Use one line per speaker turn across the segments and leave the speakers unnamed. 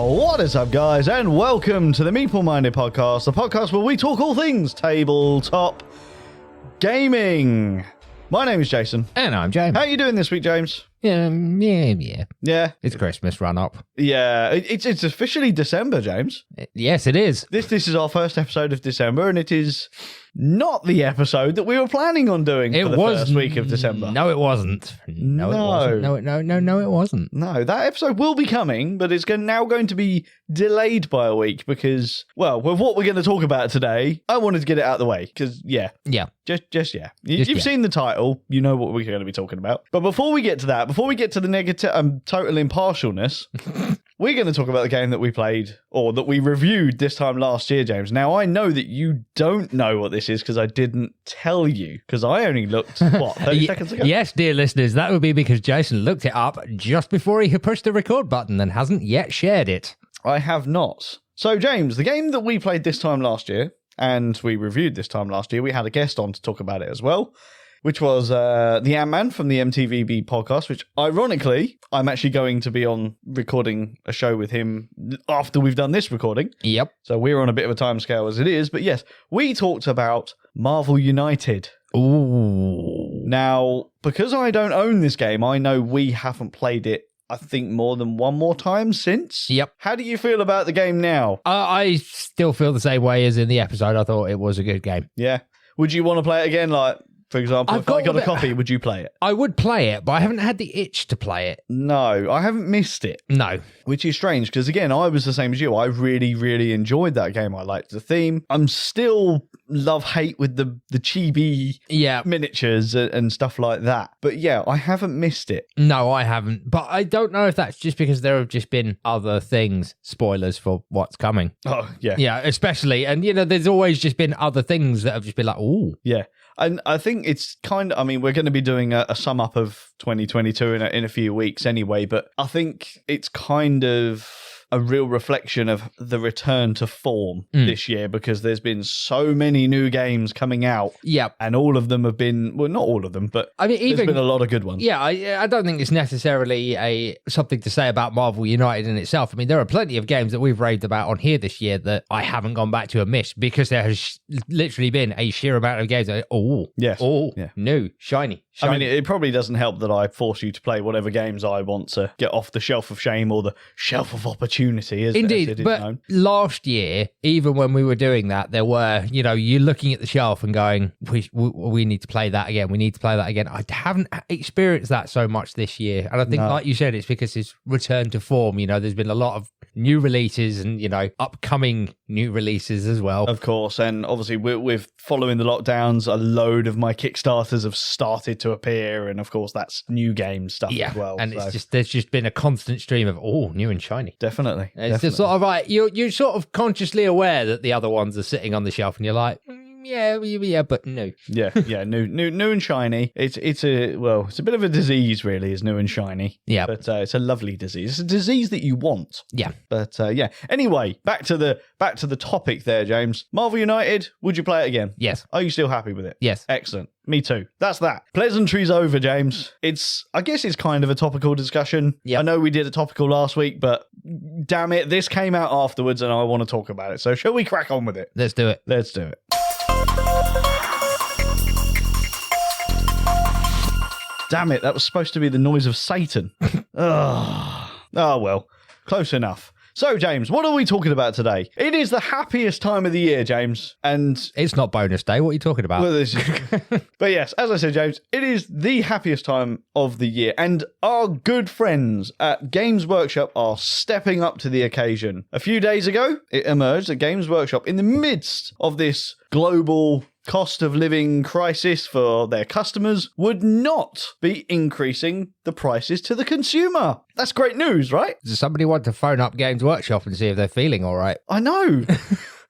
What is up, guys, and welcome to the Meeple Minded podcast, the podcast where we talk all things tabletop gaming. My name is Jason.
And I'm James.
How are you doing this week, James?
Yeah.
Yeah?
It's Christmas run up.
Yeah, it's officially December, James.
Yes, it is.
This is our first episode of December, and it is not the episode that we were planning on doing for the first week of December.
No, it wasn't. No, it wasn't. No, it wasn't.
No, that episode will be coming, but it's now going to be delayed by a week because, well, with what we're going to talk about today, I wanted to get it out of the way because, yeah. Just yeah. You've seen the title, you know what we're going to be talking about. But before we get to that, before we get to the negative, total impartialness, we're going to talk about the game that we played or that we reviewed this time last year, James. Now, I know that you don't know what this is because I didn't tell you because I only looked, 30 seconds ago?
Yes, dear listeners, that would be because Jason looked it up just before he had pushed the record button and hasn't yet shared it.
I have not. So, James, the game that we played this time last year and we reviewed this time last year, we had a guest on to talk about it as well, which was the Ant-Man from the MTVB podcast, which, ironically, I'm actually going to be on recording a show with him after we've done this recording.
Yep.
So we're on a bit of a timescale as it is. But yes, we talked about Marvel United.
Ooh.
Now, because I don't own this game, I know we haven't played it, I think, more than one more time since.
Yep.
How do you feel about the game now?
I still feel the same way as in the episode. I thought it was a good game.
Yeah. Would you want to play it again? Like, for example, if I got a copy, would you play it?
I would play it, but I haven't had the itch to play it.
No, I haven't missed it.
No.
Which is strange, because again, I was the same as you. I really, really enjoyed that game. I liked the theme. I'm still love-hate with the chibi miniatures and stuff like that. But yeah, I haven't missed it.
No, I haven't. But I don't know if that's just because there have just been other things, spoilers for what's coming.
Oh, yeah.
Yeah, especially. And, there's always just been other things that have just been like, ooh.
Yeah. And I think it's kind of, we're going to be doing a sum up of 2022 in a few weeks anyway, but I think it's kind of a real reflection of the return to form this year because there's been so many new games coming out.
Yep.
And all of them have been, well, not all of them, but there's been a lot of good ones.
Yeah, I don't think it's necessarily something to say about Marvel United in itself. I mean, there are plenty of games that we've raved about on here this year that I haven't gone back to and missed because there has literally been a sheer amount of games that new, shiny.
I mean, it probably doesn't help that I force you to play whatever games I want to get off the shelf of shame or the shelf of opportunity.
Indeed, but last year, even when we were doing that, there were, you're looking at the shelf and going, we need to play that again. We need to play that again. I haven't experienced that so much this year. And I think, like you said, it's because it's returned to form. There's been a lot of new releases and, upcoming new releases as well.
Of course. And obviously, with following the lockdowns, a load of my Kickstarters have started to appear. And of course, that's new game stuff as well.
And there's just been a constant stream of, new and shiny.
Definitely.
It's just sort of like, you're sort of consciously aware that the other ones are sitting on the shelf and you're like, yeah, but no.
Yeah, new and shiny. It's a bit of a disease, really, is new and shiny.
Yeah,
but it's a lovely disease. It's a disease that you want.
Yeah,
but yeah. Anyway, back to the topic there, James. Marvel United. Would you play it again?
Yes.
Are you still happy with it?
Yes.
Excellent. Me too. That's that. Pleasantries over, James. I guess it's kind of a topical discussion.
Yep.
I know we did a topical last week, but damn it, this came out afterwards and I want to talk about it. So shall we crack on with it?
Let's do it.
Let's do it. Damn it, that was supposed to be the noise of Satan. Oh, well, close enough. So, James, what are we talking about today? It is the happiest time of the year, James, and...
It's not bonus day, what are you talking about?
Well, but yes, as I said, James, it is the happiest time of the year, and our good friends at Games Workshop are stepping up to the occasion. A few days ago, it emerged that Games Workshop, in the midst of this global cost of living crisis for their customers, would not be increasing the prices to the consumer. That's great news, right?
Does somebody want to phone up Games Workshop and see if they're feeling all right?
I know.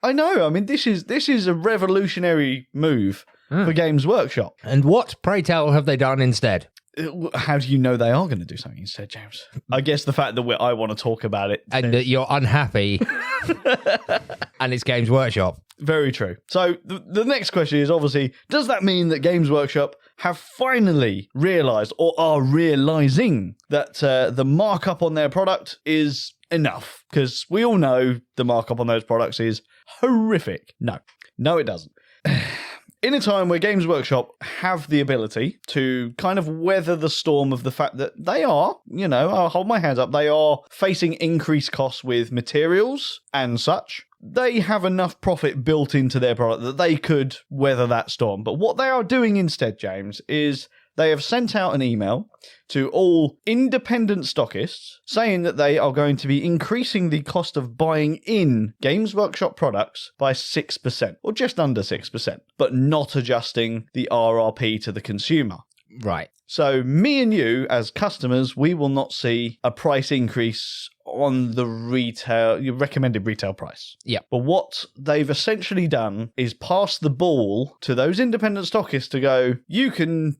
I know. I mean, this is a revolutionary move for Games Workshop.
And what, pray tell, have they done instead?
How do you know they are going to do something instead, James? I guess the fact that I want to talk about it.
And that you're unhappy and it's Games Workshop.
Very true. So the next question is obviously, does that mean that Games Workshop have finally realised or are realising that the markup on their product is enough? Because we all know the markup on those products is horrific. No, it doesn't. In a time where Games Workshop have the ability to kind of weather the storm of the fact that they are, I'll hold my hands up, they are facing increased costs with materials and such, they have enough profit built into their product that they could weather that storm. But what they are doing instead, James, is they have sent out an email to all independent stockists saying that they are going to be increasing the cost of buying in Games Workshop products by 6%, or just under 6%, but not adjusting the RRP to the consumer.
Right.
So me and you, as customers, we will not see a price increase on the your recommended retail price.
Yeah.
But what they've essentially done is pass the ball to those independent stockists to go, you can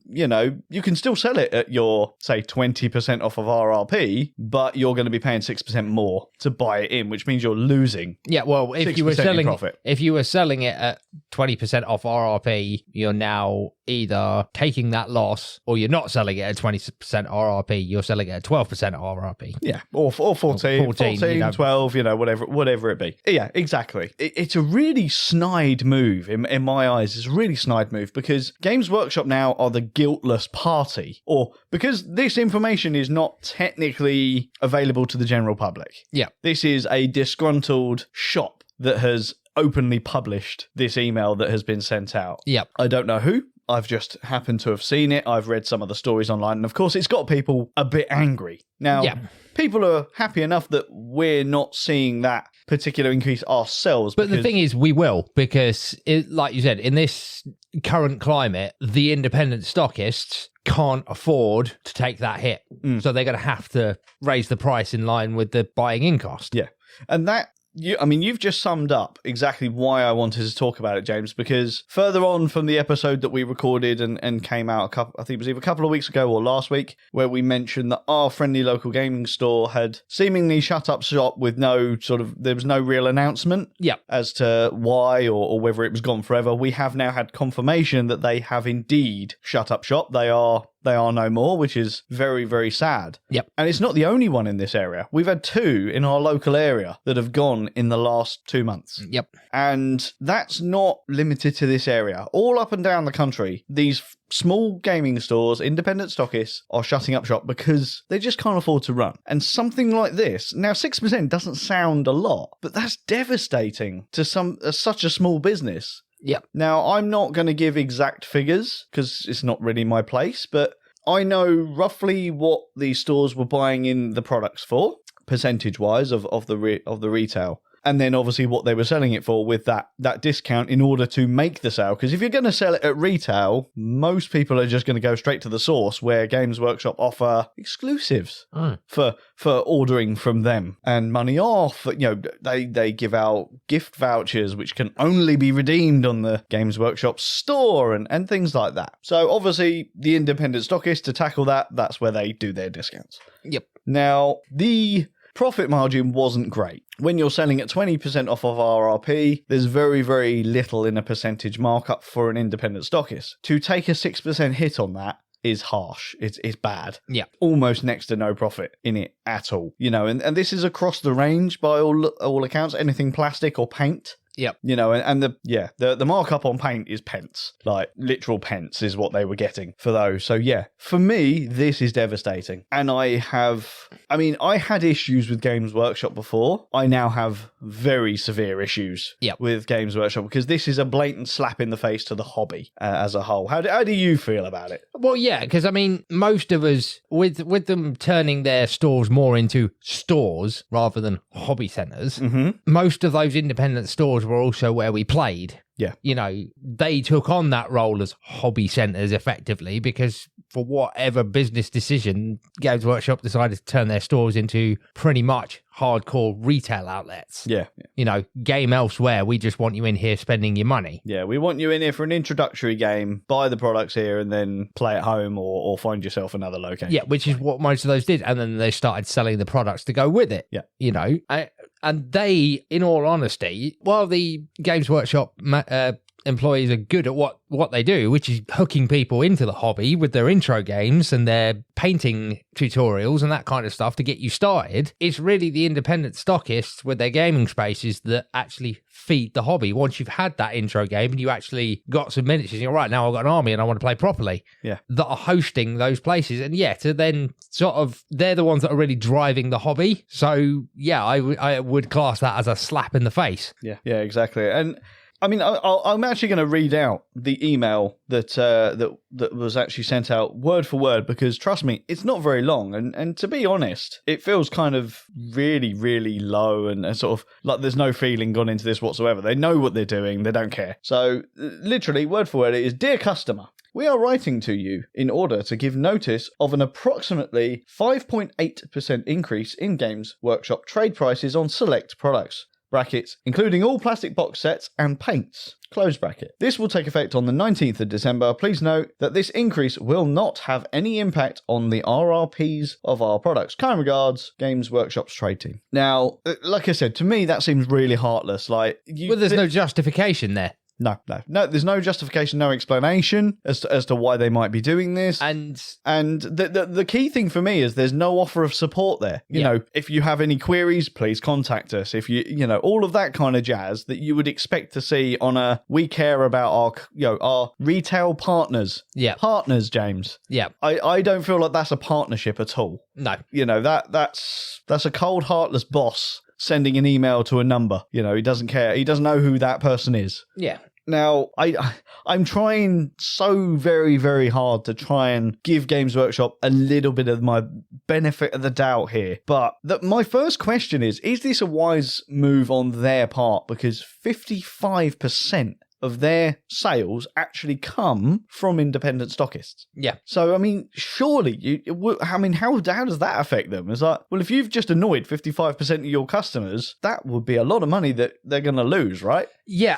still sell it at your, say, 20% off of RRP, but you're going to be paying 6% more to buy it in, which means you're losing.
Yeah, well, if you were selling it at 20% off RRP, you're now either taking that loss or you're not selling it at 20% RRP, you're selling it at 12% RRP.
Yeah, or 14, 12, whatever it be. Yeah, exactly. It's a really snide move in my eyes. It's a really snide move because Games Workshop now are the guiltless party, or because this information is not technically available to the general public.
Yeah.
This is a disgruntled shop that has openly published this email that has been sent out.
Yep.
I don't know who. I've just happened to have seen it. I've read some of the stories online. And of course, it's got people a bit angry. Now, people are happy enough that we're not seeing that particular increase ourselves.
But the thing is, we will, because, like you said, in this current climate, the independent stockists can't afford to take that hit. So they're going to have to raise the price in line with the buying in cost.
Yeah. And that... you've just summed up exactly why I wanted to talk about it, James, because further on from the episode that we recorded and came out, I think it was either a couple of weeks ago or last week, where we mentioned that our friendly local gaming store had seemingly shut up shop with there was no real announcement as to why or whether it was gone forever. We have now had confirmation that they have indeed shut up shop. They are no more, which is very, very sad.
Yep.
And it's not the only one in this area. We've had 2 in our local area that have gone in the last 2 months.
Yep.
And that's not limited to this area. All up and down the country, these small gaming stores, independent stockists, are shutting up shop because they just can't afford to run. And something like this, now 6% doesn't sound a lot, but that's devastating to such a small business.
Yeah.
Now, I'm not going to give exact figures because it's not really my place, but I know roughly what these stores were buying in the products for, percentage-wise of the retail. And then obviously what they were selling it for with that discount in order to make the sale. Because if you're going to sell it at retail, most people are just going to go straight to the source where Games Workshop offer exclusives for ordering from them and money off. They give out gift vouchers which can only be redeemed on the Games Workshop store and things like that. So obviously the independent stockists, to tackle that's where they do their discounts.
Yep.
Now, the profit margin wasn't great. When you're selling at 20% off of RRP, there's very, very little in a percentage markup for an independent stockist. To take a 6% hit on that is harsh. It's bad.
Yeah.
Almost next to no profit in it at all. And this is across the range by all accounts. Anything plastic or paint.
Yep.
The markup on paint is pence. Like, literal pence is what they were getting for those. So, yeah, for me, this is devastating. And I had issues with Games Workshop before. I now have very severe issues with Games Workshop because this is a blatant slap in the face to the hobby as a whole. How do you feel about it?
Well, yeah, because, most of us, with them turning their stores more into stores rather than hobby centres, most of those independent stores were also where we played.
Yeah.
They took on that role as hobby centres effectively because for whatever business decision, Games Workshop decided to turn their stores into pretty much hardcore retail outlets.
Yeah.
You know, game elsewhere. We just want you in here spending your money.
Yeah, we want you in here for an introductory game, buy the products here, and then play at home or find yourself another location.
Yeah, which is what most of those did. And then they started selling the products to go with it.
Yeah.
You know, and they, in all honesty, while the Games Workshop employees are good at what they do, which is hooking people into the hobby with their intro games and their painting tutorials and that kind of stuff to get you started, it's really the independent stockists with their gaming spaces that actually feed the hobby. Once you've had that intro game and you actually got some miniatures, you're right, now I've got an army and I want to play properly.
Yeah.
That are hosting those places. And yeah, to then sort of, they're the ones that are really driving the hobby. So yeah, I would class that as a slap in the face.
Yeah, exactly. And I mean, I'm actually going to read out the email that was actually sent out word for word, because trust me, it's not very long. And to be honest, it feels kind of really, really low and sort of like there's no feeling gone into this whatsoever. They know what they're doing. They don't care. So literally, word for word, it is, "Dear customer, we are writing to you in order to give notice of an approximately 5.8% increase in Games Workshop trade prices on select products. Brackets, including all plastic box sets and paints. Close bracket. This will take effect on the 19th of December. Please note that this increase will not have any impact on the RRPs of our products. Kind regards, Games Workshop's trade team." Now, like I said, to me, that seems really heartless. Like,
well, there's no justification there.
No. There's no justification, no explanation as to why they might be doing this.
And
the key thing for me is there's no offer of support there. You know, if you have any queries, please contact us. If you know, all of that kind of jazz that you would expect to see on a, we care about our retail partners.
Yeah.
Partners, James.
Yeah.
I don't feel like that's a partnership at all.
No.
You know, that's a cold, heartless boss sending an email to a number. You know, he doesn't care. He doesn't know who that person is.
Yeah.
Now, I'm trying so very, very hard to try and give Games Workshop a little bit of my benefit of the doubt here. But my first question is this a wise move on their part? Because 55% of their sales actually come from independent stockists.
Yeah.
So, I mean, surely, how does that affect them? It's like, well, if you've just annoyed 55% of your customers, that would be a lot of money that they're going to lose, right?
Yeah,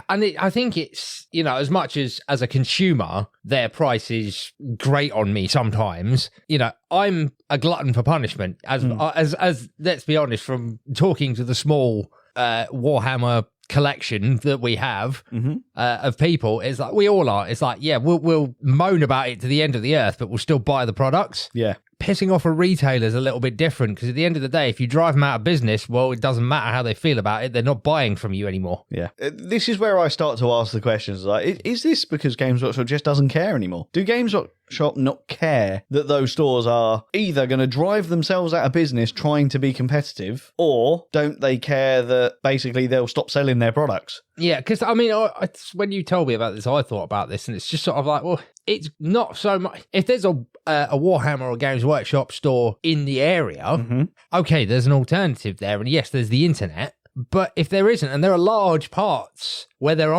I think it's, you know, as much as a consumer, their price is great on me sometimes. You know, I'm a glutton for punishment, as let's be honest, from talking to the small Warhammer collection that we have of people, it's like we all are. It's like, yeah, we'll moan about it to the end of the earth, but we'll still buy the products.
Yeah.
Pissing off a retailer is a little bit different, because at the end of the day, if you drive them out of business, well, it doesn't matter how they feel about it. They're not buying from you anymore.
Yeah. This is where I start to ask the questions like, is this because Games Workshop just doesn't care anymore? Do Games Workshop not care that those stores are either going to drive themselves out of business trying to be competitive, or don't they care that basically they'll stop selling their products?
Yeah, because I mean, when you told me about this, I thought about this, and it's just sort of like, well, it's not so much. If there's a Warhammer or Games Workshop store in the area, okay, there's an alternative there, and yes, there's the internet. But if there isn't, and there are large parts where there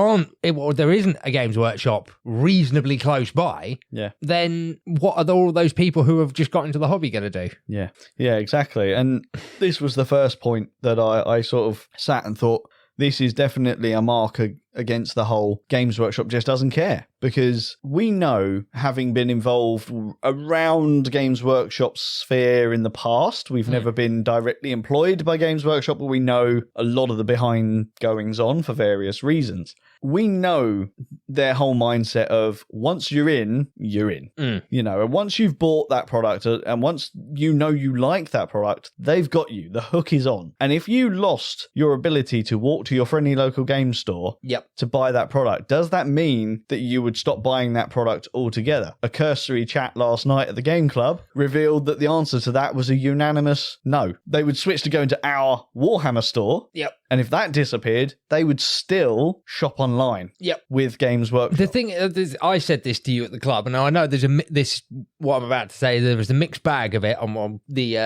isn't a Games Workshop reasonably close by, then what are all those people who have just got into the hobby going to do? Yeah,
exactly. And this was the first point that I sort of sat and thought, this is definitely a mark against the whole Games Workshop just doesn't care. Because we know, having been involved around Games Workshop's sphere in the past, we've never been directly employed by Games Workshop, but we know a lot of the behind goings on for various reasons. We know their whole mindset of once you're in, you're in. You know, and once you've bought that product and once you know you like that product, they've got you. The hook is on. And if you lost your ability to walk to your friendly local game store to buy that product, does that mean that you would stop buying that product altogether? A cursory chat last night at the game club revealed that the answer to that was a unanimous no. They would switch to going to our Warhammer store. And if that disappeared, they would still shop online with Games Workshop.
The thing is, I said this to you at the club, and I know there's what I'm about to say, there was a mixed bag of it on the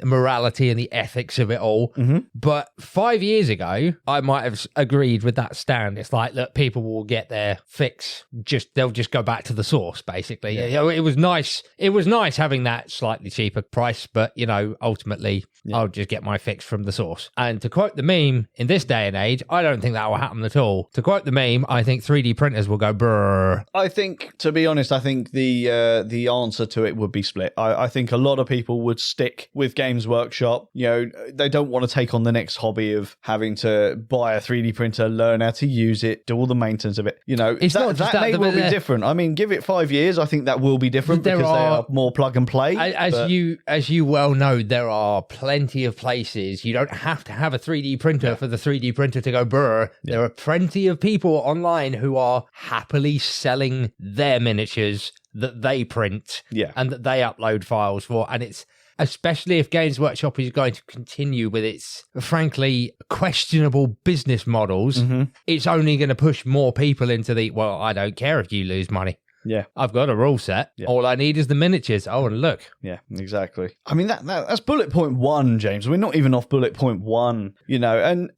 morality and the ethics of it all. But 5 years ago, I might have agreed with that stand. It's like, look, people will get their fix. They'll just go back to the source, basically. It was nice. It was nice having that slightly cheaper price, but, ultimately, I'll just get my fix from the source. And to quote the meme, in this day and age, I don't think that will happen at all. To quote the meme, I think 3D printers will go brrr.
I think, to be honest, I think the answer to it would be split. I think a lot of people would stick with Games Workshop. They don't want to take on the next hobby of having to buy a 3D printer, learn how to use it, do all the maintenance of it.
It's not just
that may well be different. I mean, give it 5 years, I think that will be different because they are more plug and play.
As you well know, there are plenty of places you don't have to have a 3D printer for the 3D printer to go brr. Yeah. There are plenty of people online who are happily selling their miniatures that they print and that they upload files for. And it's, especially if Games Workshop is going to continue with its, frankly, questionable business models, it's only going to push more people into well, I don't care if you lose money.
Yeah.
I've got a rule set. Yeah. All I need is the miniatures. Oh, and look.
Yeah, exactly. I mean, that's bullet point 1, James. We're not even off bullet point 1, and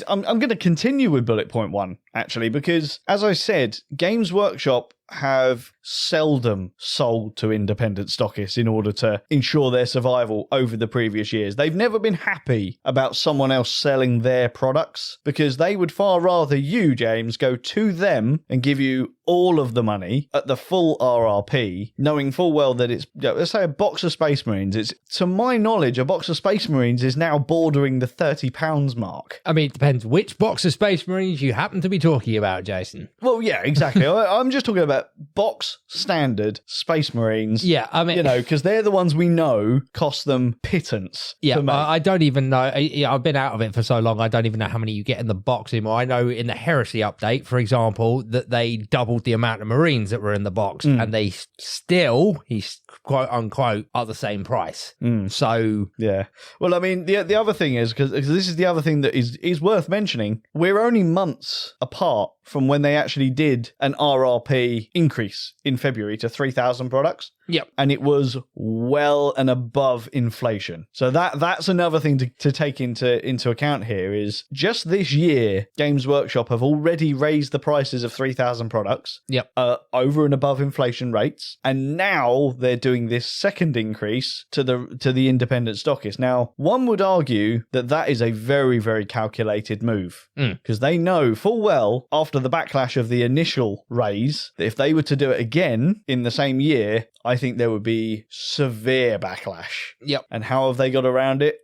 I'm going to continue with bullet point 1, actually, because, as I said, Games Workshop have seldom sold to independent stockists in order to ensure their survival over the previous years. They've never been happy about someone else selling their products because they would far rather you, James, go to them and give you all of the money at the full RRP, knowing full well that it's, let's say, a box of Space Marines. It's, to my knowledge, a box of Space Marines is now bordering the £30 mark.
I mean, it depends which box of Space Marines you happen to be talking about, Jason.
Well, yeah, exactly. I'm just talking about box standard Space Marines.
Yeah, I mean,
because they're the ones we know cost them pittance.
Yeah, I don't even know. I've been out of it for so long, I don't even know how many you get in the box anymore. I know in the Heresy update, for example, that they doubled the amount of Marines that were in the box, and they still, he's quote unquote, are the same price. So
yeah. Well, I mean, the other thing is, because this is the other thing that is worth mentioning, we're only months apart from when they actually did an RRP increase in February to 3,000 products.
Yep.
And it was well and above inflation. So that's another thing to take into account here is just this year, Games Workshop have already raised the prices of 3,000 products.
Yep.
Over and above inflation rates. And now they're doing this second increase to the independent stockists. Now, one would argue that is a very, very calculated move because they know full well after the backlash of the initial raise that if they were to do it again in the same year, I think there would be severe backlash.
Yep.
And how have they got around it?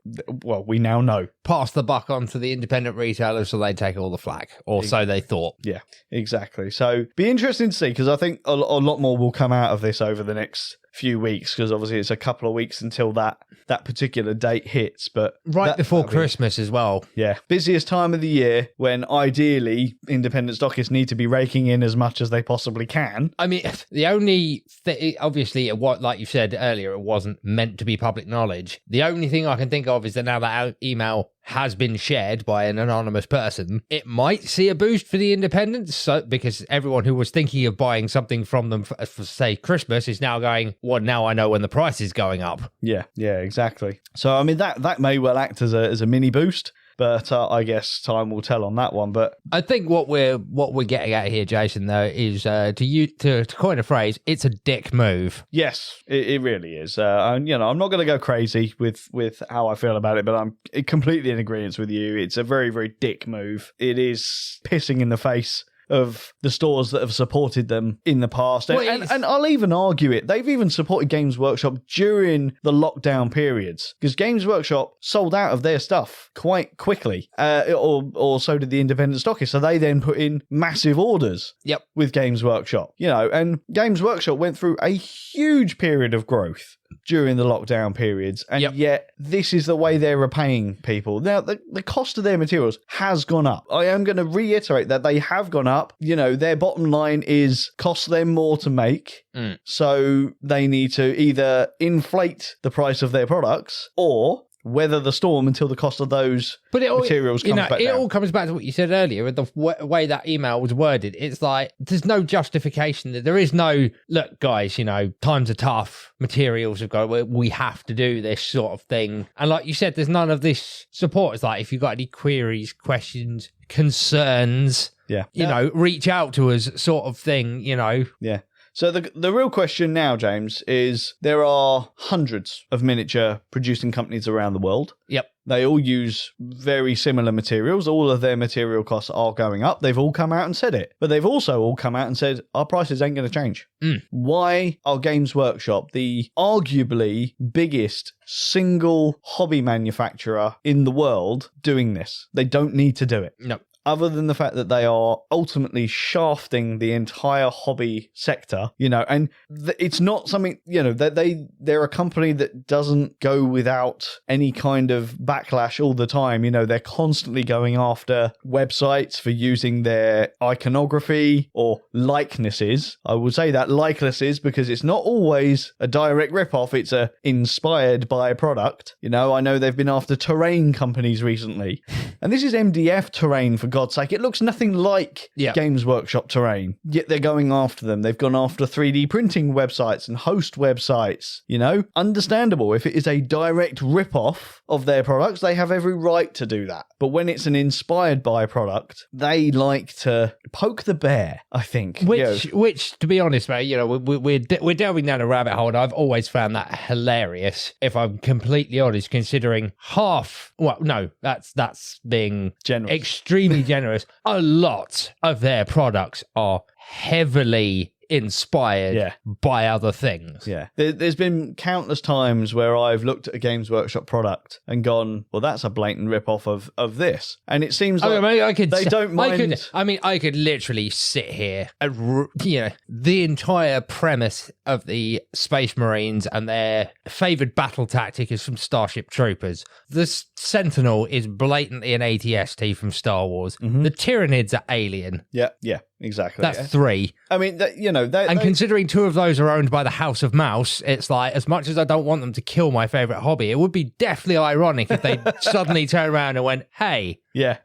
Well, we now know.
Pass the buck on to the independent retailers so they take all the flack. Or so they thought.
Yeah, exactly. So be interesting to see, because I think a lot more will come out of this over the next few weeks, because obviously it's a couple of weeks until that particular date hits, but
before Christmas as well.
Yeah, busiest time of the year when ideally independent stockists need to be raking in as much as they possibly can.
I mean, the only obviously, like you said earlier, it wasn't meant to be public knowledge. The only thing I can think of is that now that email has been shared by an anonymous person, it might see a boost for the independents. So, because everyone who was thinking of buying something from them for say, Christmas is now going, well, now I know when the price is going up.
Yeah, exactly. So, I mean, that may well act as a mini boost. But I guess time will tell on that one. But
I think what we're getting at here, Jason, though, is to coin a phrase, it's a dick move.
Yes, it really is. I'm not going to go crazy with how I feel about it, but I'm completely in agreement with you. It's a very, very dick move. It is pissing in the face of the stores that have supported them in the past. And I'll even argue it. They've even supported Games Workshop during the lockdown periods, because Games Workshop sold out of their stuff quite quickly, or so did the independent stockists. So they then put in massive orders with Games Workshop, and Games Workshop went through a huge period of growth during the lockdown periods, and yet this is the way they're repaying people. Now, the cost of their materials has gone up. I am going to reiterate that they have gone up. Their bottom line is cost them more to make, so they need to either inflate the price of their products or weather the storm until the cost of those materials comes back down.
It all comes back to what you said earlier with the way that email was worded. It's like, there's no justification. There is no, look, guys, times are tough. Materials have got, we have to do this sort of thing. And like you said, there's none of this support. It's like, if you've got any queries, questions, concerns, reach out to us sort of thing,
Yeah. So the real question now, James, is there are hundreds of miniature producing companies around the world.
Yep.
They all use very similar materials. All of their material costs are going up. They've all come out and said it. But they've also all come out and said, our prices ain't going to change. Why are Games Workshop, the arguably biggest single hobby manufacturer in the world, doing this? They don't need to do it.
No.
Other than the fact that they are ultimately shafting the entire hobby sector, and it's not something, they're a company that doesn't go without any kind of backlash all the time. They're constantly going after websites for using their iconography or likenesses. I would say that likenesses because it's not always a direct rip-off. It's inspired by a product. I know they've been after terrain companies recently. And this is MDF terrain, for God's sake. It looks nothing like Games Workshop terrain, yet they're going after them. They've gone after 3D printing websites and host websites, Understandable. If it is a direct rip-off of their products, they have every right to do that. But when it's an inspired by product, they like to poke the bear, I think.
Which, to be honest, mate, we're delving down a rabbit hole, and I've always found that hilarious, if I'm completely honest, considering that's being
generous.
Extremely generous. A lot of their products are heavily inspired by other things.
Yeah. There's been countless times where I've looked at a Games Workshop product and gone, well, that's a blatant rip-off of this. And it seems like they don't mind.
I could literally sit here and, the entire premise of the Space Marines and their favoured battle tactic is from Starship Troopers. The Sentinel is blatantly an ATST from Star Wars. Mm-hmm. The Tyranids are Alien.
Yeah. Exactly.
That's 3.
I mean,
considering 2 of those are owned by the House of Mouse, it's like, as much as I don't want them to kill my favourite hobby, it would be definitely ironic if they suddenly turned around and went, hey.
Yeah.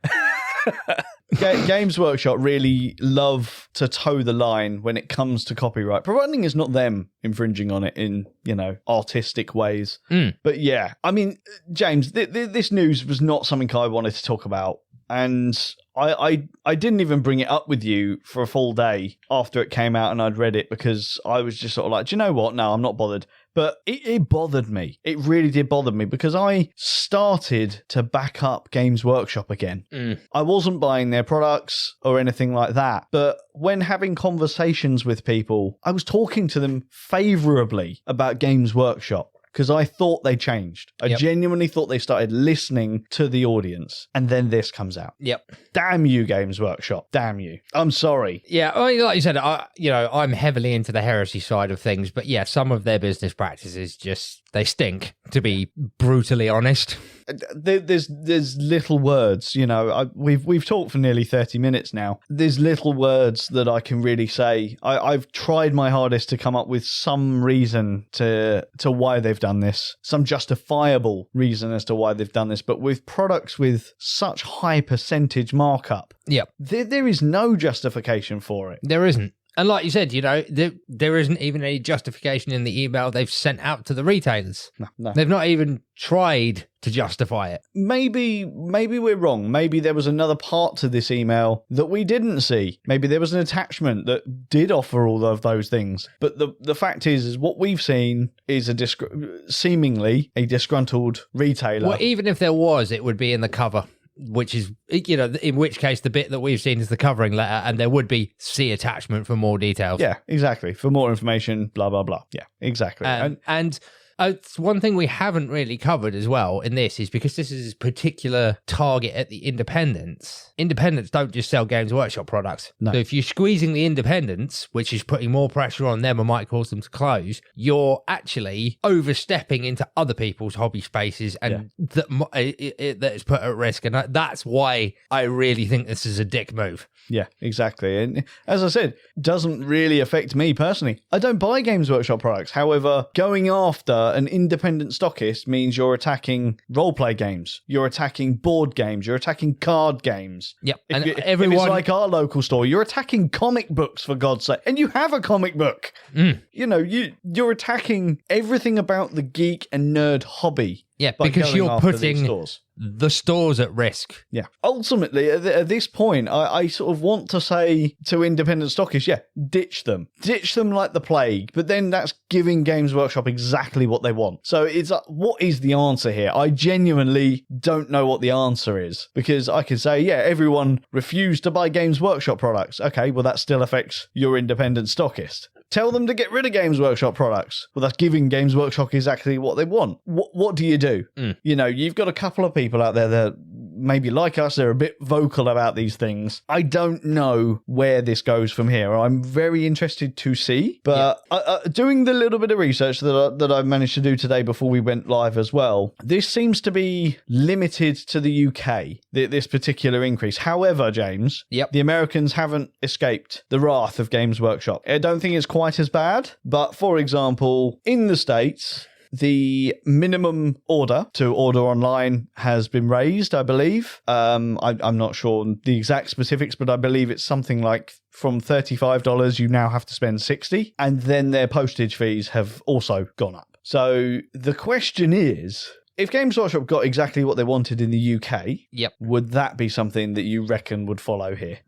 Games Workshop really love to toe the line when it comes to copyright, providing it's not them infringing on it in, artistic ways. But yeah, I mean, James, this news was not something I wanted to talk about. And I didn't even bring it up with you for a full day after it came out and I'd read it because I was just sort of like, do you know what? No, I'm not bothered. But it bothered me. It really did bother me because I started to back up Games Workshop again. I wasn't buying their products or anything like that. But when having conversations with people, I was talking to them favourably about Games Workshop. Because I thought they changed. I genuinely thought they started listening to the audience. And then this comes out.
Yep.
Damn you, Games Workshop. Damn you. I'm sorry.
Yeah, like you said, I'm heavily into the heresy side of things. But yeah, some of their business practices they stink, to be brutally honest.
There's little words, we've talked for nearly 30 minutes now. There's little words that I can really say. I've tried my hardest to come up with some reason to why they've done this, some justifiable reason as to why they've done this, but with products with such high percentage markup, there is no justification for it.
There isn't. And like you said, there isn't even any justification in the email they've sent out to the retailers. No. They've not even tried to justify it.
Maybe we're wrong. Maybe there was another part to this email that we didn't see. Maybe there was an attachment that did offer all of those things. But the fact is what we've seen is seemingly a disgruntled retailer.
Well, even if there was, it would be in the cover. Which is, in which case the bit that we've seen is the covering letter, and there would be see attachment for more details.
Yeah, exactly. For more information, blah, blah, blah. Yeah, exactly.
And it's one thing we haven't really covered as well in this is because this is a particular target at the independents. Independents don't just sell Games Workshop products.
No.
So if you're squeezing the independents, which is putting more pressure on them and might cause them to close, you're actually overstepping into other people's hobby spaces and that is put at risk. And that's why I really think this is a dick move.
Yeah, exactly. And as I said, doesn't really affect me personally. I don't buy Games Workshop products. However, going after an independent stockist means you're attacking role-play games, you're attacking board games, you're attacking card games.
Yep.
If it's like our local store, you're attacking comic books, for God's sake. And you have a comic book. You know, you're attacking everything about the geek and nerd hobby.
Yeah, because you're putting the stores at risk.
Yeah. Ultimately, at this point, I sort of want to say to independent stockists, yeah, ditch them. Ditch them like the plague. But then that's giving Games Workshop exactly what they want. So it's what is the answer here? I genuinely don't know what the answer is. Because I can say, yeah, everyone refused to buy Games Workshop products. Okay, well, that still affects your independent stockist. Tell them to get rid of Games Workshop products. Well, that's giving Games Workshop exactly what they want. What do you do? You know, you've got a couple of people out there that maybe like us, they're a bit vocal about these things. I don't know where this goes from here. I'm very interested to see. But doing the little bit of research that I managed to do today before we went live as well, this seems to be limited to the UK, this particular increase. However, James, the Americans haven't escaped the wrath of Games Workshop. I don't think it's quite as bad, but for example, in the States, the minimum order to order online has been raised, I believe. I'm not sure the exact specifics, but I believe it's something like from $35, you now have to spend $60. And then their postage fees have also gone up. So the question is, if Games Workshop got exactly what they wanted in the UK, would that be something that you reckon would follow here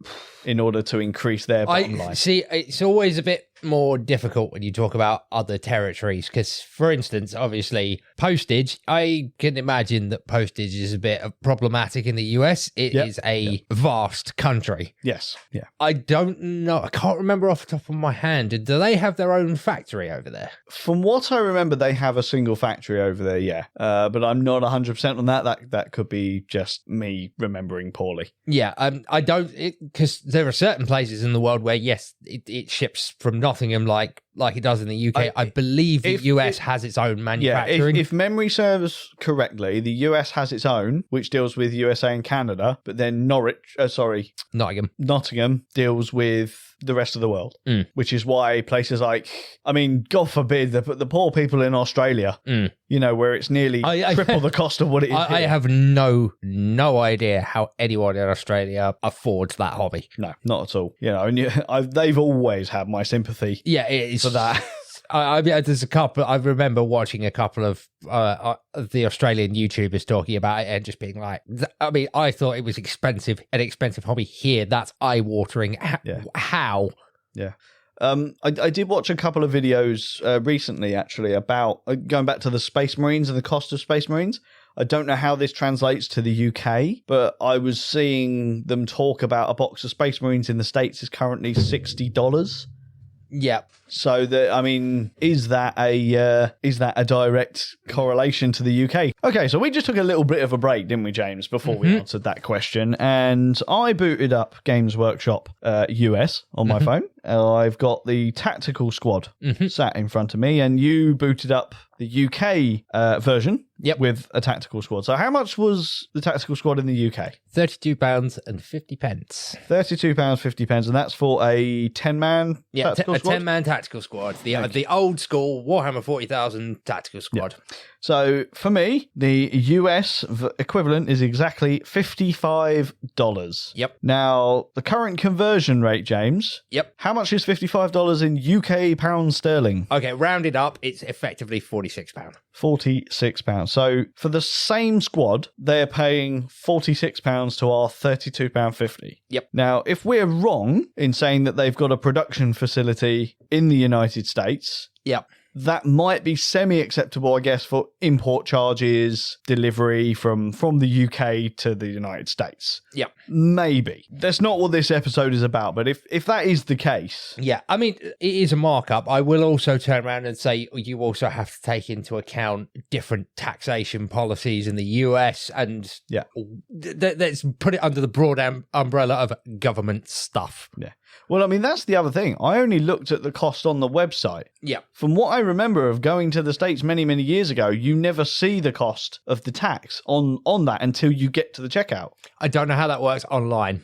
in order to increase their bottom line?
See, it's always a bit more difficult when you talk about other territories because, for instance, obviously postage, I can imagine that postage is a bit problematic in the US. It is a vast country.
Yes. Yeah.
I don't know. I can't remember off the top of my hand. Do they have their own factory over there?
From what I remember, they have a single factory over there, yeah. But I'm not 100% on that. That could be just me remembering poorly.
Yeah, I don't, because there are certain places in the world where, yes, it ships from Nottingham like it does in the UK. I believe the US has its own manufacturing.
Yeah, if memory serves correctly, the US has its own, which deals with USA and Canada, but then Nottingham deals with the rest of the world, which is why places like, I mean, God forbid, the poor people in Australia, you know, where it's nearly triple the cost of what it is.
I have no idea how anyone in Australia affords that hobby.
No, not at all. You know, and they've always had my sympathy.
Yeah, it is.
For that.
I mean, there's a couple. I remember watching a couple of the Australian YouTubers talking about it and just being like, I mean, I thought it was an expensive hobby. Here, that's eye-watering. How?
Yeah. I did watch a couple of videos recently, actually, about going back to the Space Marines and the cost of Space Marines. I don't know how this translates to the UK, but I was seeing them talk about a box of Space Marines in the States is currently $60.
Yeah.
So is that a direct correlation to the UK? Okay, so we just took a little bit of a break, didn't we, James, before we answered that question, and I booted up Games Workshop US on my phone. I've got the Tactical Squad sat in front of me, and you booted up the UK version with a Tactical Squad. So how much was the Tactical Squad in the UK?
£32.50.
£32.50, and that's for a 10-man Tactical Squad?
A 10-man Tactical Squad. The old school Warhammer 40,000 Tactical Squad.
Yeah. So for me, the US equivalent is exactly $55.
Yep.
Now, the current conversion rate, James.
Yep.
How much is $55 in UK pounds sterling?
Okay, rounded up, it's effectively £46.
£46. So for the same squad, they're paying £46 to our £32.50.
Yep.
Now, if we're wrong in saying that they've got a production facility in the United States, that might be semi-acceptable, I guess, for import charges, delivery from the UK to the United States.
Yeah.
Maybe. That's not what this episode is about, but if that is the case...
Yeah, I mean, it is a markup. I will also turn around and say you also have to take into account different taxation policies in the US and let's put it under the broad umbrella of government stuff.
Yeah. Well, I mean, that's the other thing. I only looked at the cost on the website.
Yeah.
From what I remember of going to the States many, many years ago, you never see the cost of the tax on that until you get to the checkout.
I don't know how that works online.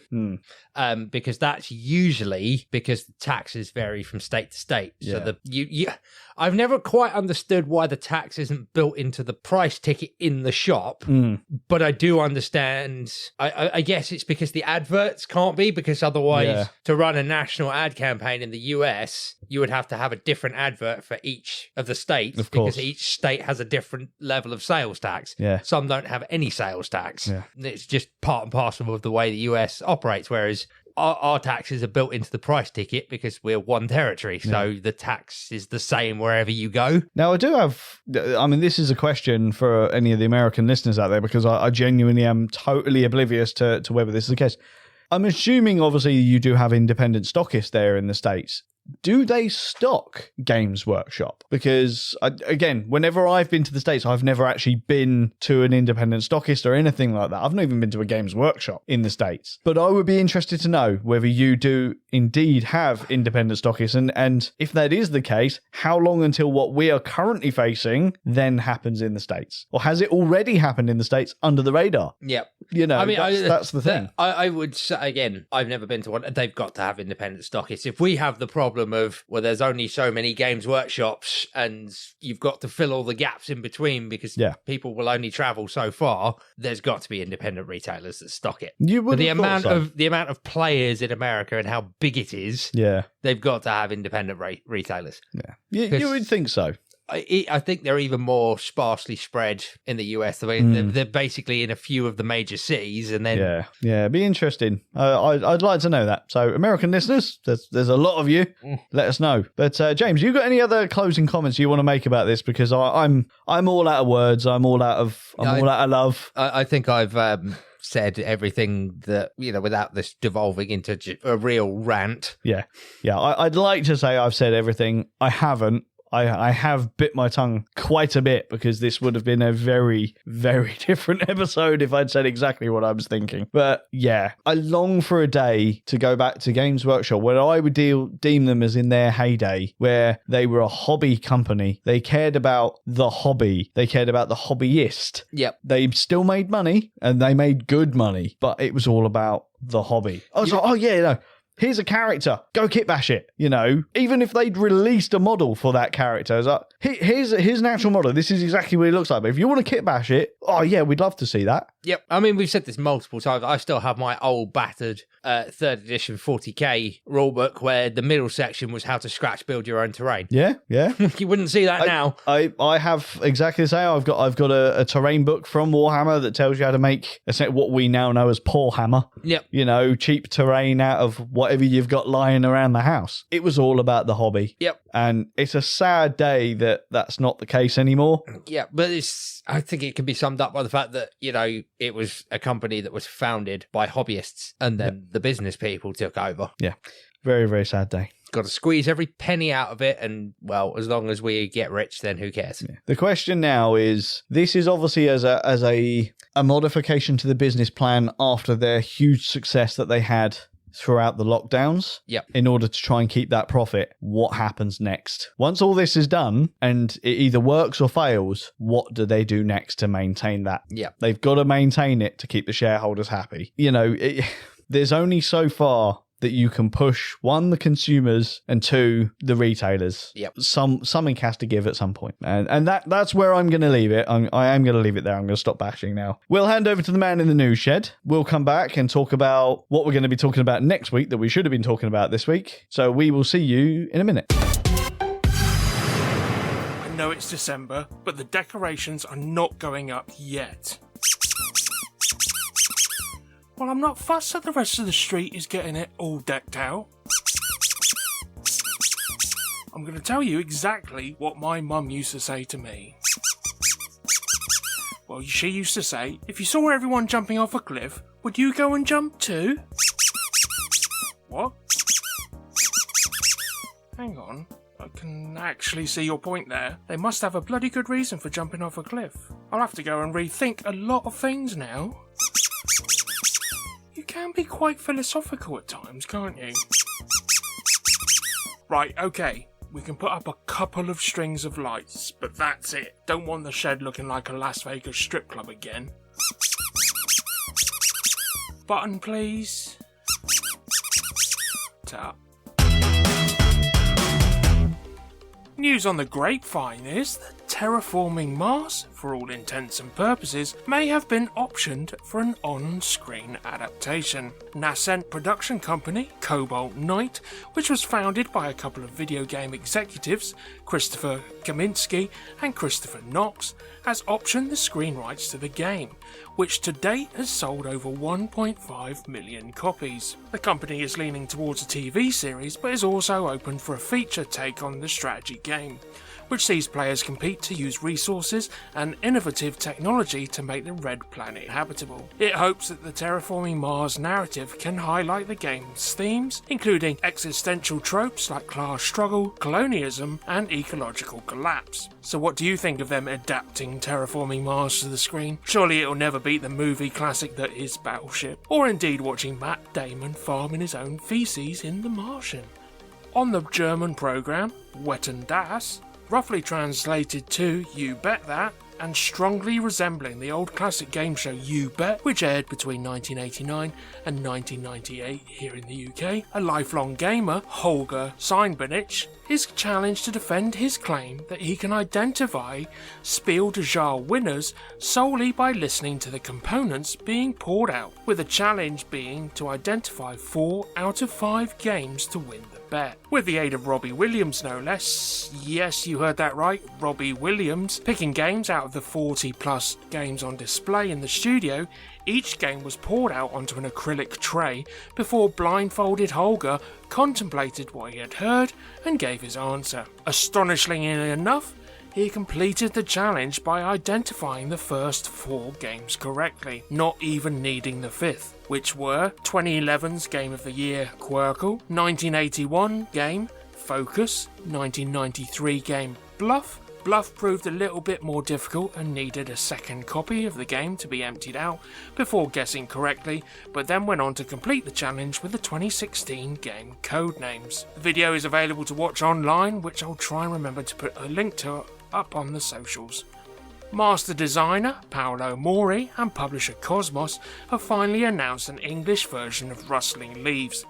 Because that's usually because the taxes vary from state to state.
Yeah.
So I've never quite understood why the tax isn't built into the price ticket in the shop, but I do understand. I guess it's because the adverts can't be, because otherwise to run a national ad campaign in the US, you would have to have a different advert for each of the states, because each state has a different level of sales tax.
Yeah.
Some don't have any sales tax.
Yeah.
It's just part and parcel of the way the US operates, whereas our taxes are built into the price ticket because we're one territory. So the tax is the same wherever you go.
Now, this is a question for any of the American listeners out there, because I genuinely am totally oblivious to whether this is the case. I'm assuming, obviously, you do have independent stockists there in the States. Do they stock Games Workshop? Because, again, whenever I've been to the States, I've never actually been to an independent stockist or anything like that. I've not even been to a Games Workshop in the States. But I would be interested to know whether you do indeed have independent stockists. And if that is the case, how long until what we are currently facing then happens in the States? Or has it already happened in the States under the radar?
Yep.
You know, I mean, that's the thing.
I would say, again, I've never been to one. They've got to have independent stockists. If we have the problem of, well, there's only so many Games Workshops and you've got to fill all the gaps in between because people will only travel so far, there's got to be independent retailers that stock it.
You would
the amount of players in America and how big it is, they've got to have independent retailers.
Yeah, you would think so.
I think they're even more sparsely spread in the US. They're basically in a few of the major cities, and then
it'd be interesting. I'd like to know that. So, American listeners, there's a lot of you. Let us know. But James, you got any other closing comments you want to make about this? Because I'm all out of words. I'm all out of love.
I think I've said everything that, without this devolving into a real rant.
Yeah. I'd like to say I've said everything. I haven't. I have bit my tongue quite a bit, because this would have been a very, very different episode if I'd said exactly what I was thinking. But yeah, I long for a day to go back to Games Workshop where I would deem them as in their heyday, where they were a hobby company. They cared about the hobby. They cared about the hobbyist.
Yep.
They still made money, and they made good money, but it was all about the hobby. I was like, here's a character, go kitbash it, Even if they'd released a model for that character, it's like, here's an actual model, this is exactly what it looks like. But if you want to kitbash it, we'd love to see that.
Yep. I mean, we've said this multiple times. I still have my old battered 3rd edition 40k rulebook where the middle section was how to scratch build your own terrain.
Yeah.
You wouldn't see that now.
I have exactly the same. I've got a terrain book from Warhammer that tells you how to make what we now know as Paw Hammer.
Yep.
Cheap terrain out of whatever you've got lying around the house. It was all about the hobby.
Yep.
And it's a sad day that that's not the case anymore.
Yeah, but I think it can be summed up by the fact that, it was a company that was founded by hobbyists, and then the business people took over. Yeah.
Very, very sad day.
Got to squeeze every penny out of it, and, well, as long as we get rich, then who cares?
Yeah. The question now is, this is obviously as a modification to the business plan after their huge success that they had throughout the lockdowns.
Yep.
In order to try and keep that profit. What happens next? Once all this is done and it either works or fails, what do they do next to maintain that?
Yep.
They've got to maintain it to keep the shareholders happy. There's only so far that you can push, one, the consumers, and two, the retailers.
Yep.
Something has to give at some point. And that's where I'm going to leave it. I am going to leave it there. I'm going to stop bashing now. We'll hand over to the man in the news shed. We'll come back and talk about what we're going to be talking about next week that we should have been talking about this week. So we will see you in a minute.
I know it's December, but the decorations are not going up yet. Well, I'm not fussed that the rest of the street is getting it all decked out. I'm going to tell you exactly what my mum used to say to me. Well, she used to say, if you saw everyone jumping off a cliff, would you go and jump too? What? Hang on. I can actually see your point there. They must have a bloody good reason for jumping off a cliff. I'll have to go and rethink a lot of things now. You can be quite philosophical at times, can't you? Right, okay. We can put up a couple of strings of lights, but that's it. Don't want the shed looking like a Las Vegas strip club again. Button, please. Tap. News on the grapevine is that terraforming Mars, for all intents and purposes, may have been optioned for an on-screen adaptation. Nascent production company Cobalt Knight, which was founded by a couple of video game executives, Christopher Kaminsky and Christopher Knox, has optioned the screen rights to the game, which to date has sold over 1.5 million copies. The company is leaning towards a TV series, but is also open for a feature take on the strategy game, which sees players compete to use resources and innovative technology to make the Red Planet habitable. It hopes that the terraforming Mars narrative can highlight the game's themes, including existential tropes like class struggle, colonialism, and ecological collapse. So what do you think of them adapting terraforming Mars to the screen? Surely it'll never beat the movie classic that is Battleship, or indeed watching Matt Damon farm in his own feces in The Martian. On the German programme, Wetten das, roughly translated to You Bet That, and strongly resembling the old classic game show You Bet, which aired between 1989 and 1998 here in the UK, a lifelong gamer, Holger Seinbenich, is challenged to defend his claim that he can identify Spiel des Jahres winners solely by listening to the components being poured out, with the challenge being to identify 4 out of 5 games to win the bet. With the aid of Robbie Williams no less, yes, you heard that right, Robbie Williams, picking games out of the 40 plus games on display in the studio, each game was poured out onto an acrylic tray before blindfolded Holger contemplated what he had heard and gave his answer. Astonishingly enough, he completed the challenge by identifying the first 4 games correctly, not even needing the 5th, which were 2011's Game of the Year Quirkle, 1981 game Focus, 1993 game Bluff. Bluff proved a little bit more difficult and needed a second copy of the game to be emptied out before guessing correctly, but then went on to complete the challenge with the 2016 game Codenames. The video is available to watch online, which I'll try and remember to put a link to up on the socials. Master designer Paolo Mori and publisher Cosmos have finally announced an English version of Rustling Leaves.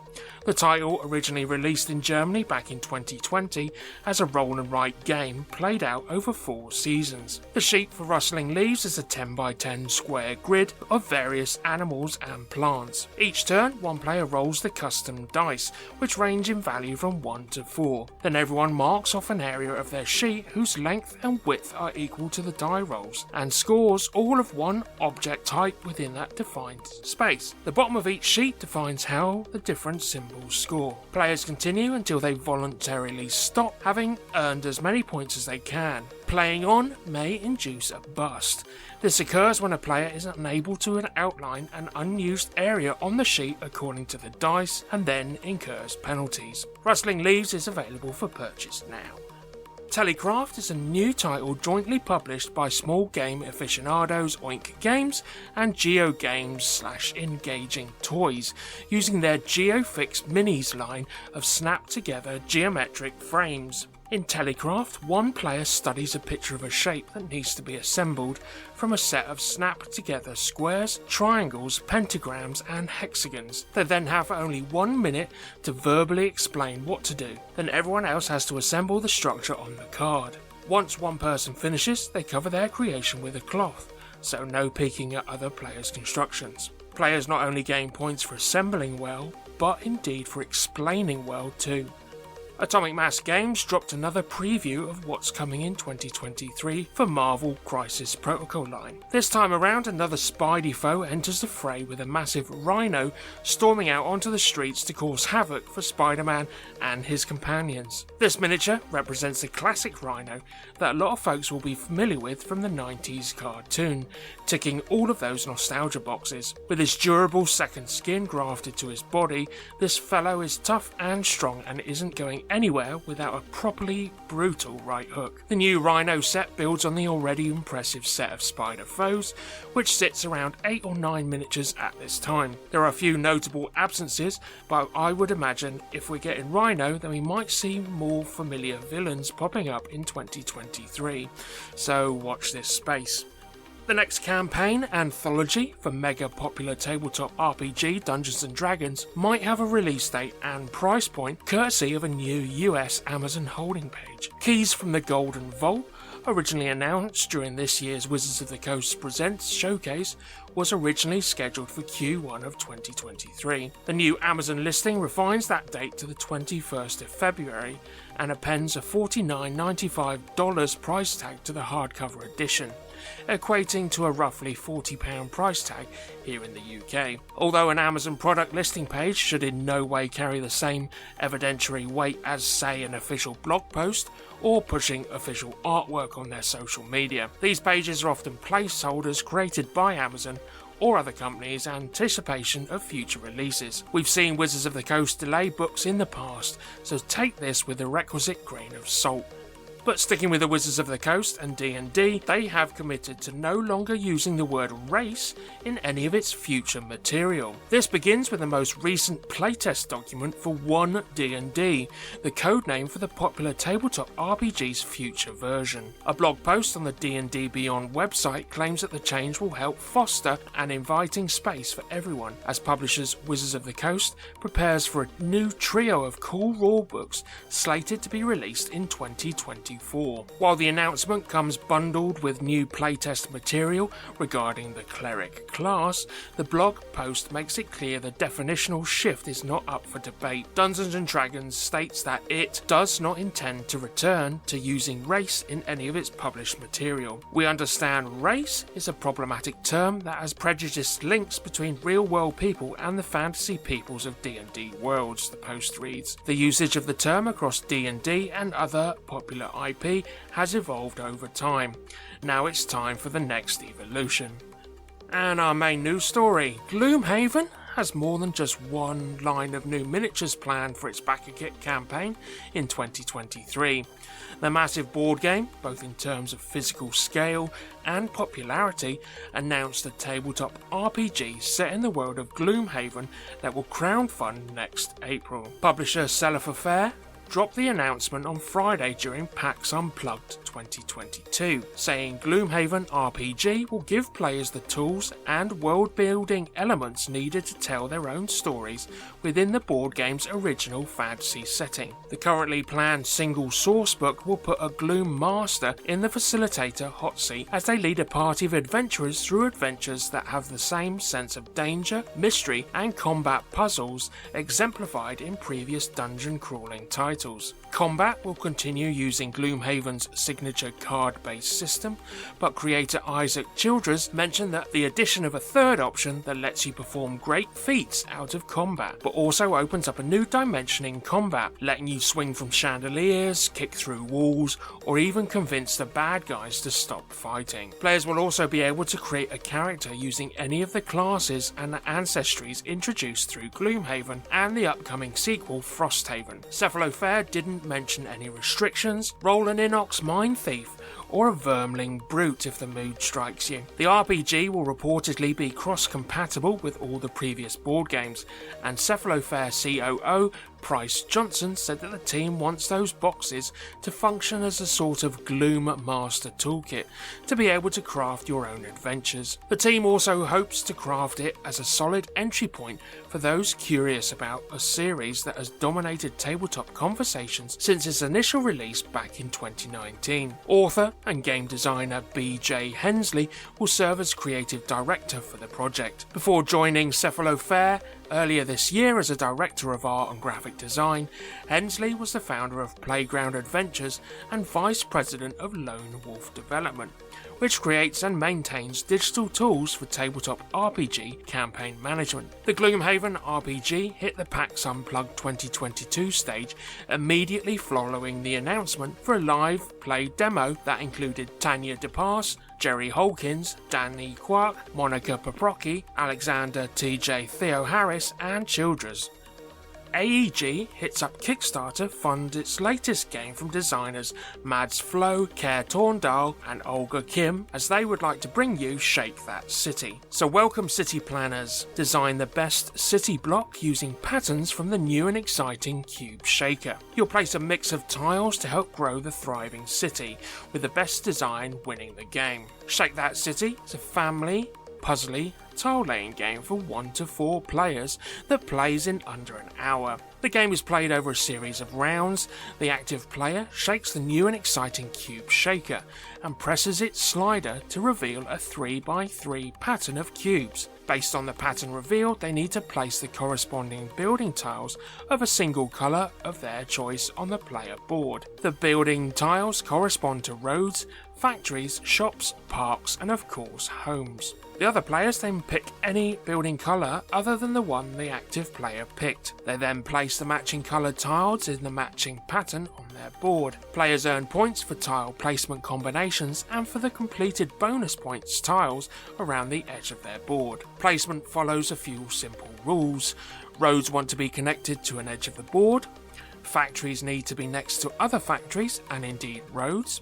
The title, originally released in Germany back in 2020 as a roll and write game, played out over 4 seasons. The sheet for Rustling Leaves is a 10x10 square grid of various animals and plants. Each turn, one player rolls the custom dice, which range in value from 1 to 4. Then everyone marks off an area of their sheet whose length and width are equal to the die rolls, and scores all of one object type within that defined space. The bottom of each sheet defines how the different symbols score. Players continue until they voluntarily stop, having earned as many points as they can. Playing on may induce a bust. This occurs when a player is unable to outline an unused area on the sheet according to the dice and then incurs penalties. Rustling Leaves is available for purchase now. Telecraft is a new title jointly published by small game aficionados Oink Games and GeoGames/Engaging Toys, using their GeoFix Minis line of snap-together geometric frames. In Telecraft, one player studies a picture of a shape that needs to be assembled from a set of snap-together squares, triangles, pentagrams and hexagons. They then have only 1 minute to verbally explain what to do. Then everyone else has to assemble the structure on the card. Once one person finishes, they cover their creation with a cloth, so no peeking at other players' constructions. Players not only gain points for assembling well, but indeed for explaining well too. Atomic Mass Games dropped another preview of what's coming in 2023 for Marvel Crisis Protocol line. This time around, another Spidey foe enters the fray with a massive rhino storming out onto the streets to cause havoc for Spider-Man and his companions. This miniature represents the classic rhino that a lot of folks will be familiar with from the 90s cartoon, ticking all of those nostalgia boxes. With his durable second skin grafted to his body, this fellow is tough and strong and isn't going anywhere without a properly brutal right hook. The new Rhino set builds on the already impressive set of Spider foes, which sits around 8 or 9 miniatures at this time. There are a few notable absences, but I would imagine if we're getting Rhino, then we might see more familiar villains popping up in 2023, so watch this space. The next campaign, Anthology, for mega popular tabletop RPG Dungeons & Dragons might have a release date and price point courtesy of a new US Amazon holding page. Keys from the Golden Vault, originally announced during this year's Wizards of the Coast Presents showcase, was originally scheduled for Q1 of 2023. The new Amazon listing refines that date to the 21st of February and appends a $49.95 price tag to the hardcover edition, equating to a roughly £40 price tag here in the UK. Although an Amazon product listing page should in no way carry the same evidentiary weight as, say, an official blog post or pushing official artwork on their social media, these pages are often placeholders created by Amazon or other companies' anticipation of future releases. We've seen Wizards of the Coast delay books in the past, so take this with the requisite grain of salt. But sticking with the Wizards of the Coast and D&D, they have committed to no longer using the word race in any of its future material. This begins with the most recent playtest document for 1D&D, the codename for the popular tabletop RPG's future version. A blog post on the D&D Beyond website claims that the change will help foster an inviting space for everyone, as publishers Wizards of the Coast prepares for a new trio of cool rulebooks slated to be released in 2024. While the announcement comes bundled with new playtest material regarding the cleric class, the blog post makes it clear the definitional shift is not up for debate. Dungeons & Dragons states that it does not intend to return to using race in any of its published material. We understand race is a problematic term that has prejudiced links between real-world people and the fantasy peoples of D&D worlds, the post reads. The usage of the term across D&D and other popular IP has evolved over time. Now it's time for the next evolution. And our main news story, Gloomhaven has more than just one line of new miniatures planned for its backer kit campaign in 2023. The massive board game, both in terms of physical scale and popularity, announced a tabletop RPG set in the world of Gloomhaven that will crowdfund next April. Publisher Cellar Fair dropped the announcement on Friday during PAX Unplugged 2022, saying Gloomhaven RPG will give players the tools and world-building elements needed to tell their own stories within the board game's original fantasy setting. The currently planned single source book will put a Gloom Master in the facilitator hot seat as they lead a party of adventurers through adventures that have the same sense of danger, mystery, and combat puzzles exemplified in previous dungeon crawling titles. Combat will continue using Gloomhaven's signature card-based system, but creator Isaac Childress mentioned that the addition of a third option that lets you perform great feats out of combat, but also opens up a new dimension in combat, letting you swing from chandeliers, kick through walls, or even convince the bad guys to stop fighting. Players will also be able to create a character using any of the classes and ancestries introduced through Gloomhaven and the upcoming sequel Frosthaven. Cephalofair didn't mention any restrictions, roll an Inox Mine Thief, or a Vermling Brute if the mood strikes you. The RPG will reportedly be cross-compatible with all the previous board games, and Cephalofair COO Price Johnson said that the team wants those boxes to function as a sort of Gloom Master toolkit to be able to craft your own adventures. The team also hopes to craft it as a solid entry point for those curious about a series that has dominated tabletop conversations since its initial release back in 2019. Author and game designer B.J. Hensley will serve as creative director for the project. Before joining Cephalofair earlier this year as a director of art and graphic design, Hensley was the founder of Playground Adventures and vice president of Lone Wolf Development, which creates and maintains digital tools for tabletop RPG campaign management. The Gloomhaven RPG hit the PAX Unplugged 2022 stage immediately following the announcement for a live play demo that included Tanya DePass, Jerry Holkins, Danny Quark, Monica Paprocki, Alexander TJ Theo Harris, and Childress. AEG hits up Kickstarter to fund its latest game from designers Mads Flo, Care Torndal and Olga Kim, as they would like to bring you Shake That City. So welcome city planners, design the best city block using patterns from the new and exciting Cube Shaker. You'll place a mix of tiles to help grow the thriving city, with the best design winning the game. Shake That City is a family, puzzly, tile-laying game for 1 to 4 players that plays in under an hour. The game is played over a series of rounds. The active player shakes the new and exciting Cube Shaker and presses its slider to reveal a 3x3 pattern of cubes. Based on the pattern revealed, they need to place the corresponding building tiles of a single colour of their choice on the player board. The building tiles correspond to roads, factories, shops, parks and of course homes. The other players then pick any building colour other than the one the active player picked. They then place the matching coloured tiles in the matching pattern on their board. Players earn points for tile placement combinations and for the completed bonus points tiles around the edge of their board. Placement follows a few simple rules. Roads want to be connected to an edge of the board. Factories need to be next to other factories and indeed roads.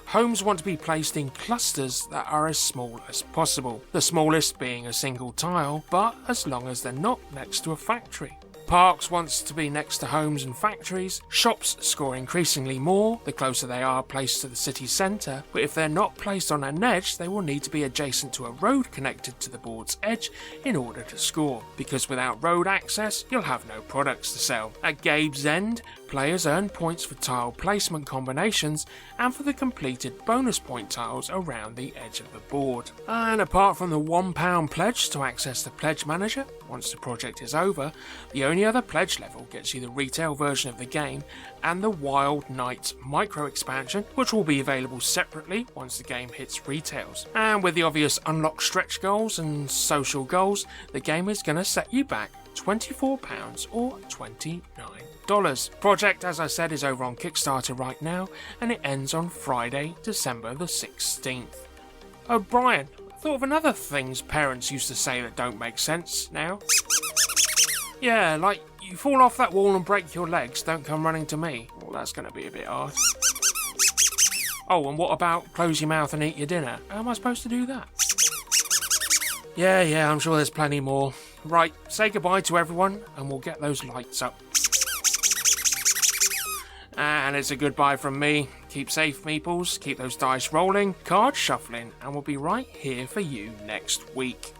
Homes want to be placed in clusters that are as small as possible, the smallest being a single tile, but as long as they're not next to a factory. Parks wants to be next to homes and factories. Shops score increasingly more the closer they are placed to the city centre, but if they're not placed on an edge, they will need to be adjacent to a road connected to the board's edge in order to score, because without road access, you'll have no products to sell. At Gabe's End, players earn points for tile placement combinations and for the completed bonus point tiles around the edge of the board. And apart from the £1 pledge to access the pledge manager, once the project is over, the only other pledge level gets you the retail version of the game and the Wild Nights micro expansion, which will be available separately once the game hits retails. And with the obvious unlock stretch goals and social goals, the game is going to set you back £24 or $29. Project, as I said, is over on Kickstarter right now, and it ends on Friday, December the 16th. Oh, Brian, I thought of another things parents used to say that don't make sense now. Yeah, like, you fall off that wall and break your legs, don't come running to me. Well, that's going to be a bit hard. Oh, and what about close your mouth and eat your dinner? How am I supposed to do that? Yeah, I'm sure there's plenty more. Right, say goodbye to everyone, and we'll get those lights up. And it's a goodbye from me. Keep safe, Meeples. Keep those dice rolling, cards shuffling, and we'll be right here for you next week.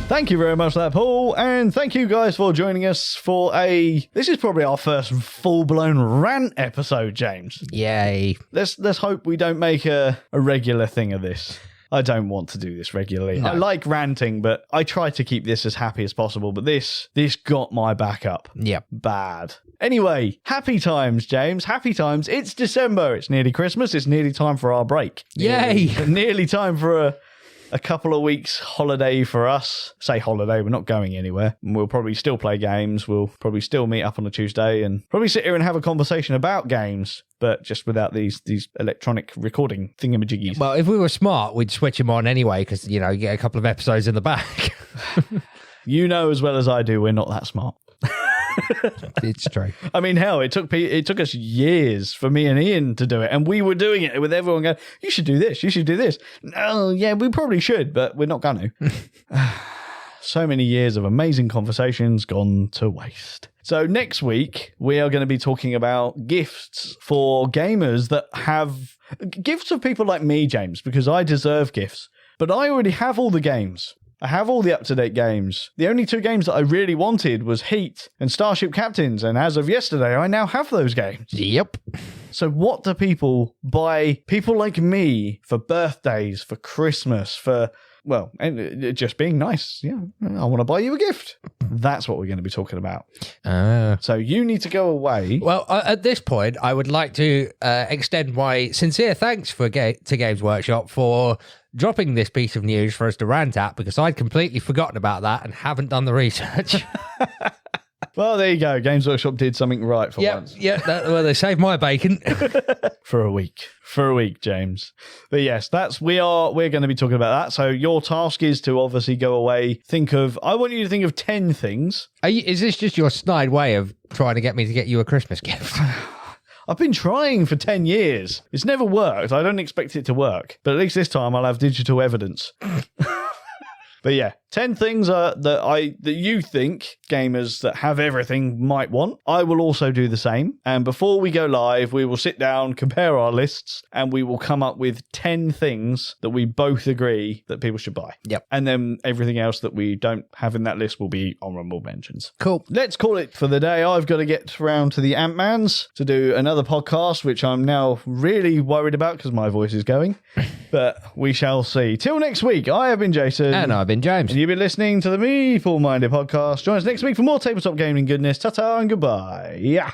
Thank you very much for that, Paul, and thank you guys for joining us for this is probably our first full-blown rant episode, James.
Yay.
Let's hope we don't make a regular thing of this. I don't want to do this regularly. No. I like ranting, but I try to keep this as happy as possible, but this got my back up.
Yep.
Bad. Anyway, happy times, James. Happy times. It's December. It's nearly Christmas. It's nearly time for our break.
Yay.
Nearly time for a couple of weeks holiday for us. Say holiday, we're not going anywhere. We'll probably still play games. We'll probably still meet up on a Tuesday and probably sit here and have a conversation about games, but just without these electronic recording thingamajiggies.
Well, if we were smart, we'd switch them on anyway because, you get a couple of episodes in the back.
You know as well as I do, we're not that smart.
It's true.
I mean, hell, it took us years for me and Ian to do it, and we were doing it with everyone going, you should do this, you should do this. No, yeah, we probably should, but we're not going to. So many years of amazing conversations gone to waste. So next week, we are going to be talking about gifts for gamers that have... Gifts of people like me, James, because I deserve gifts, but I already have all the games. I have all the up-to-date games. The only 2 games that I really wanted was Heat and Starship Captains, and as of yesterday, I now have those games.
Yep.
So what do people buy, people like me, for birthdays, for Christmas, for, well, and just being nice? Yeah, I want to buy you a gift. That's what we're going to be talking about. So you need to go away.
Well, at this point, I would like to extend my sincere thanks to Games Workshop for dropping this piece of news for us to rant at, because I'd completely forgotten about that and haven't done the research.
Well, there you go. Games Workshop did something right for once.
Yeah, well, they saved my bacon.
For a week, James. But yes, we're going to be talking about that. So your task is to obviously go away, I want you to think of 10 things.
Is this just your snide way of trying to get me to get you a Christmas gift?
I've been trying for 10 years. It's never worked. I don't expect it to work. But at least this time I'll have digital evidence. But yeah, 10 things that you think gamers that have everything might want. I will also do the same. And before we go live, we will sit down, compare our lists, and we will come up with 10 things that we both agree that people should buy.
Yep.
And then everything else that we don't have in that list will be honorable mentions.
Cool.
Let's call it for the day. I've got to get around to the Ant-Mans to do another podcast, which I'm now really worried about because my voice is going. But we shall see. Till next week, I have been Jason.
And I've been James.
And you've been listening to the Meeple Minded podcast. Join us next week for more tabletop gaming goodness. Ta-ta and goodbye. Yeah.